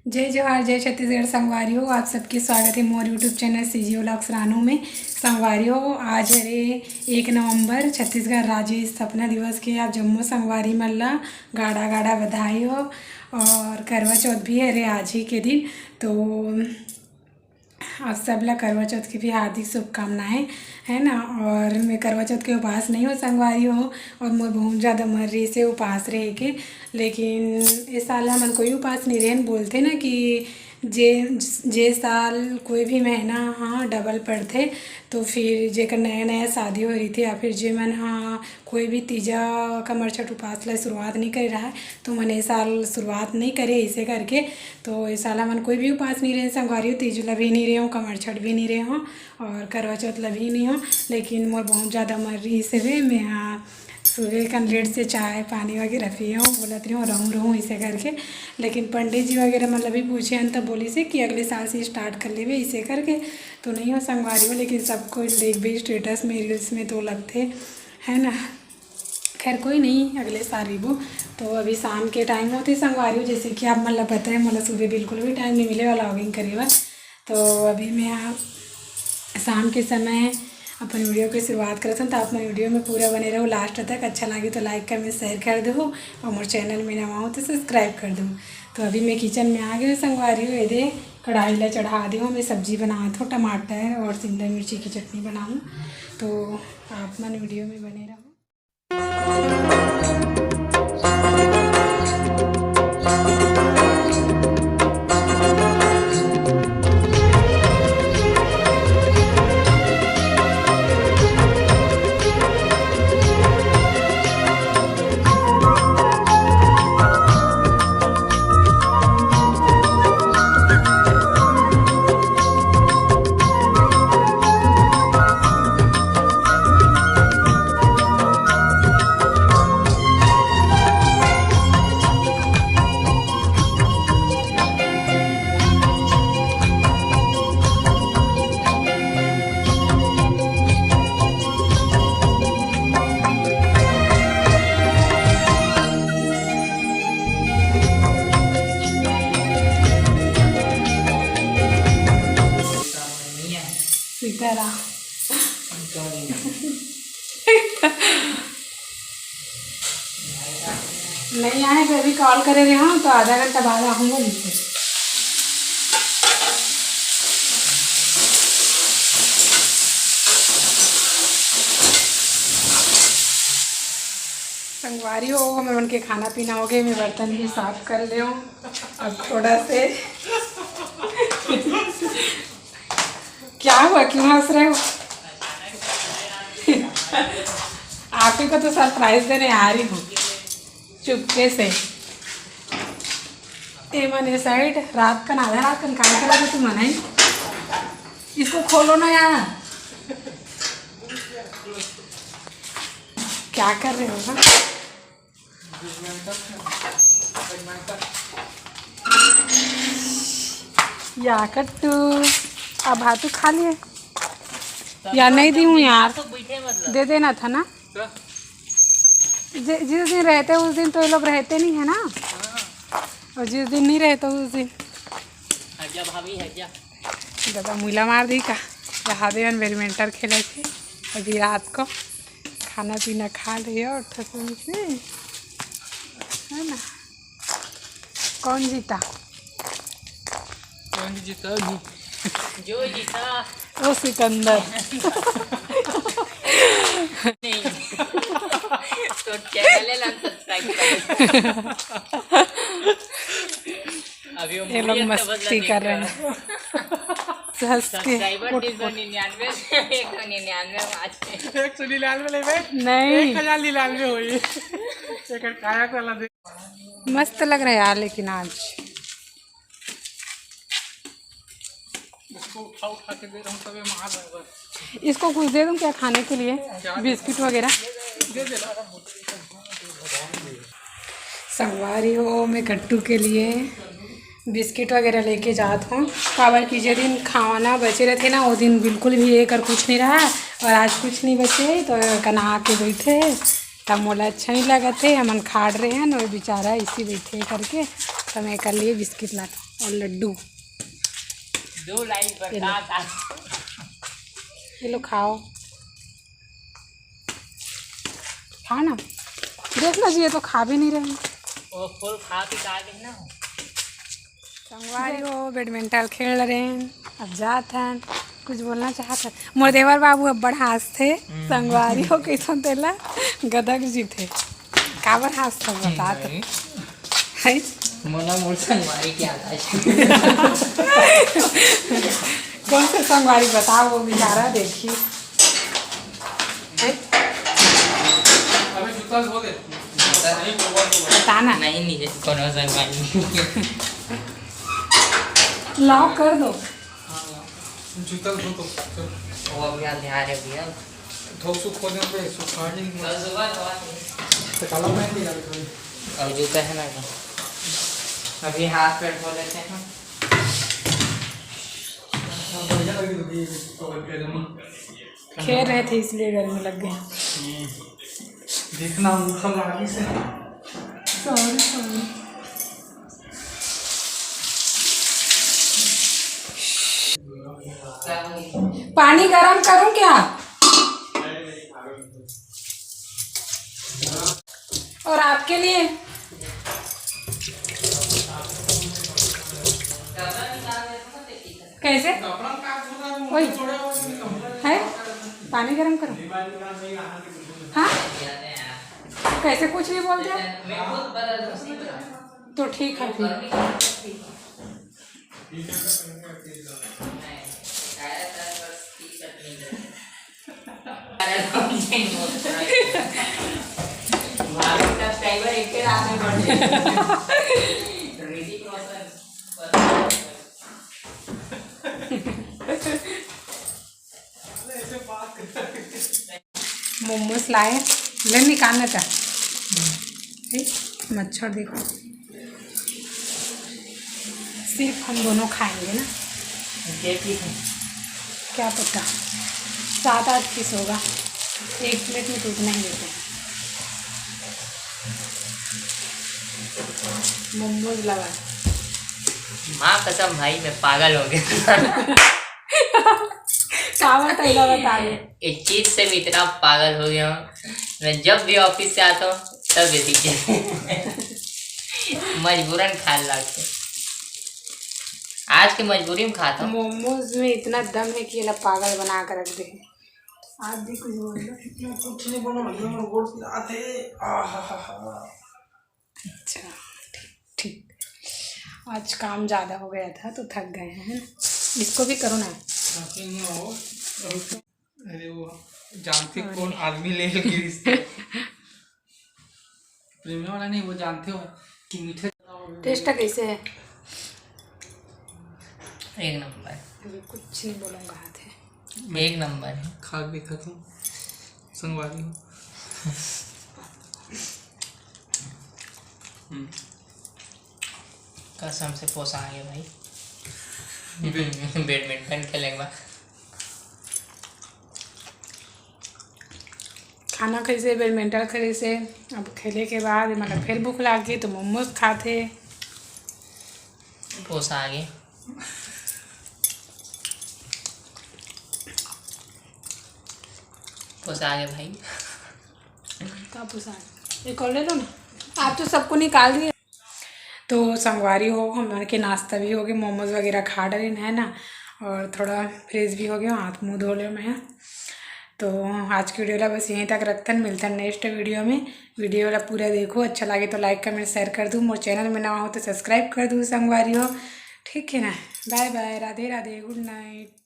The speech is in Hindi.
जय जवाहर जय छत्तीसगढ़ संगवारियों, आप सबके स्वागत है मोर YouTube channel CG vlogs Ranu में। संगवारियों, आज हरे 1 नवंबर छत्तीसगढ़ राज्य स्थापना दिवस के आप जम्मू संगवारी मल्ला गाढ़ा गाढ़ा बधाई हो। और करवा चौथ भी है रे आज ही के दिन, तो आप सब ला करवा चौथ की भी हार्दिक शुभकामनाएं है ना। और मैं करवा चौथ के उपास नहीं हो संगवारी हो, और मैं बहुत ज़्यादा मर रही से उपास रहे के, लेकिन इस साल मन कोई उपास नहीं रहे। बोलते ना कि जे साल कोई भी महीना हाँ डबल पड़ते, तो फिर जेकर नया नया शादी हो रही थी या फिर जे मन हाँ कोई भी तीजा कमरछठ उपास ला शुरुआत नहीं कर रहा है, तो मन इस साल शुरुआत नहीं करे इसे करके। तो इस साल मन कोई भी उपास नहीं रहे संगवारी हो, तीज ला भी नहीं रहे हो, कमरछठ भी नहीं रहे हो और करवा चौथ ला भी नहीं हो। लेकिन मोर बहुत ज़्यादा मर रही से वे मैं हाँ सुबह का लेट से चाय पानी वगैरह पिए हूँ, बोलत रही हूँ रहूँ इसे करके। लेकिन पंडित जी वगैरह मतलब भी पूछे हैं तब बोली से कि अगले साल से स्टार्ट कर लेवे इसे करके, तो नहीं हो संगवारी हो। लेकिन सबको देख भी स्टेटस में रील्स में तो लगते है ना। खैर कोई नहीं, अगले साल रिबो। तो अभी शाम के टाइम होते संगवारी हो, जैसे कि आप मतलब पता है मतलब सुबह बिल्कुल भी टाइम नहीं मिले वाला व्लॉगिंग करेगा। तो अभी मैं यहाँ शाम के समय अपन वीडियो की शुरुआत करत हूँ, तो आप मेरे वीडियो में पूरा बने रहो लास्ट तक। अच्छा लगे तो लाइक कमेंट शेयर कर दो, और मोर चैनल में नवा हो तो सब्सक्राइब कर दो। तो अभी मैं किचन में आ गई संगवारी हूँ, ये कढ़ाई ला चढ़ा दी हूँ, मैं सब्जी बनात हूँ टमाटर और शिमला मिर्ची की चटनी बनाऊँ। तो आप मन वीडियो में बने रहो। सीतारा नहीं आए तो अभी कॉल करे रहे हाँ, तो आधा घंटा बाद आऊँगा नीचे। संगवारी हो मैं मन के खाना पीना हो गया, मैं बर्तन भी साफ कर ले हूँ। अब थोड़ा से क्या हुआ, क्यों हंस रहे हो? आप ही को तो सरप्राइज देने आ रही हूँ चुपके से। ए मने साइड रात का आधा रात का निकाल के लगे तुम मनाई, इसको खोलो ना यार। क्या कर रहे हो ना? या कट्टू अब हाथू खा लिए या नहीं दी हूँ यार, दे देना था ना। जिस दिन रहते उस दिन तो ये लोग रहते नहीं है ना, और जिस दिन नहीं रहते उस दिन दादा मुला मार दी का। यहाँ देवन बैडमिंटन खेले थे, अभी रात को खाना पीना खा लिया और ठसन से है ना। कौन जीता? कौन जीता? जो जीता वो सिकंदर। नहीं तो चैनल सब्सक्राइब कर। अभी ये लोग मस्ती कर रहे हैं हंस के। 199 नहीं 1099 हुई। मस्त लग रहा है यार, लेकिन आज उठा उठा के दे रहा हूँ, तब ये मार रहा है बस। इसको कुछ दे दूँ क्या खाने के लिए, बिस्किट वगैरह दे दे। संगवारी हो मैं कट्टू के लिए बिस्किट वगैरह लेके जात हूँ। काबर की जे दिन खाना बचे रहते ना वो दिन बिल्कुल भी एक और कुछ नहीं रहा, और आज कुछ नहीं बचे तो कना के बैठे तब मोला अच्छा नहीं लगा थे हमन खाड़ रहे हैं और बेचारा इसी बैठे करके तो मैं कर लिए बिस्किट ला और लड्डू 2 लाइन बरसात ये लो खाओ ना देखना चाहिए तो खा भी नहीं रहे हैं। वो फुल खा पी का के ना संगवारी हो बैडमिंटन खेल रहे हैं अब जात हैं कुछ बोलना चाहता मोर देवर बाबू अब बड़ हास थे संगवारी हो कैसा तेला गदक जी थे काबर हास था बता तो है मोना मोर संगवारी की आवाज कौन से संगवारी बताओ वो बेचारा देखिए अबे जूता धो दे बताना नहीं नीचे कोनो संगवारी लाओ कर दो जूता धो तो चल वो अभी आ रहे भैया धो सुख खोदे पे सुखाने तो काला पहन लिया थोड़ी अब जूता है ना अभी हाथ पैर धो लेते हैं बढ़िया लगी तो भी तो एकदम खेल रहे थे इसलिए गर्मी लग गई देखना मुखल आगे से सॉरी पानी गरम करूं क्या और आपके लिए कैसे वही है पानी गरम करूं हाँ कैसे कुछ नहीं बोलते तो ठीक है फिर मोमोज लाए ले निकालना था मच्छर देखो सिर्फ हम दोनों खाएंगे ना क्या पता 7-8 पीस होगा एक प्लेट में टूटना ही देते हैं मोमोज लगा माँ कसम भाई मैं पागल हो गया कावा तैला बता दे इस चीज से भी इतना पागल हो गया हूँ मैं जब भी ऑफिस से आता हूँ तब ये दिखते मजबूरन खा लगते आज की मजबूरी में खाता हूँ मोमोज में इतना दम है कि ये लोग पागल बना कर रख दे आप भी कुछ बोल लो कुछ नहीं बोलो मैं गोल आते अच्छा ठीक आज काम ज़्यादा हो गया था तो थक गए हैं इसको भी करो ना अरे वो जानते कौन आदमी ले गिरी प्रेमी वाला नहीं वो जानते हो कि मीठे टेस्ट कैसे है एक नंबर अभी कुछ नहीं बोलूँगा हाथ है एक नंबर है खा के देखा तुम संगवारी हो कसम से पोसा आ गया भाई बैडमिंटन खेलेंगे बाद खाना कैसे बैडमिंटन खेले से अब खेले के बाद मतलब फिर भूख लगी तो मोमोज खाते पोसा आ गया पोसा आ गया भाई कहाँ पूछा एक और ले लो ना आप तो सबको निकाल दिए तो संगवारी हो हमारे के नाश्ता भी हो गया मोमोज वगैरह खा डले है ना और थोड़ा फ्रेश भी हो गया हाथ मुँह धो ले मैं तो आज की वीडियो बस यहीं तक रखते हैं मिलते हैं नेक्स्ट वीडियो में वीडियो वाला पूरा देखो अच्छा लगे तो लाइक कमेंट शेयर कर दूँ और चैनल में नया हो तो सब्सक्राइब कर दूँ संगवारी हो ठीक है ना bye bye Radhe Radhe good night.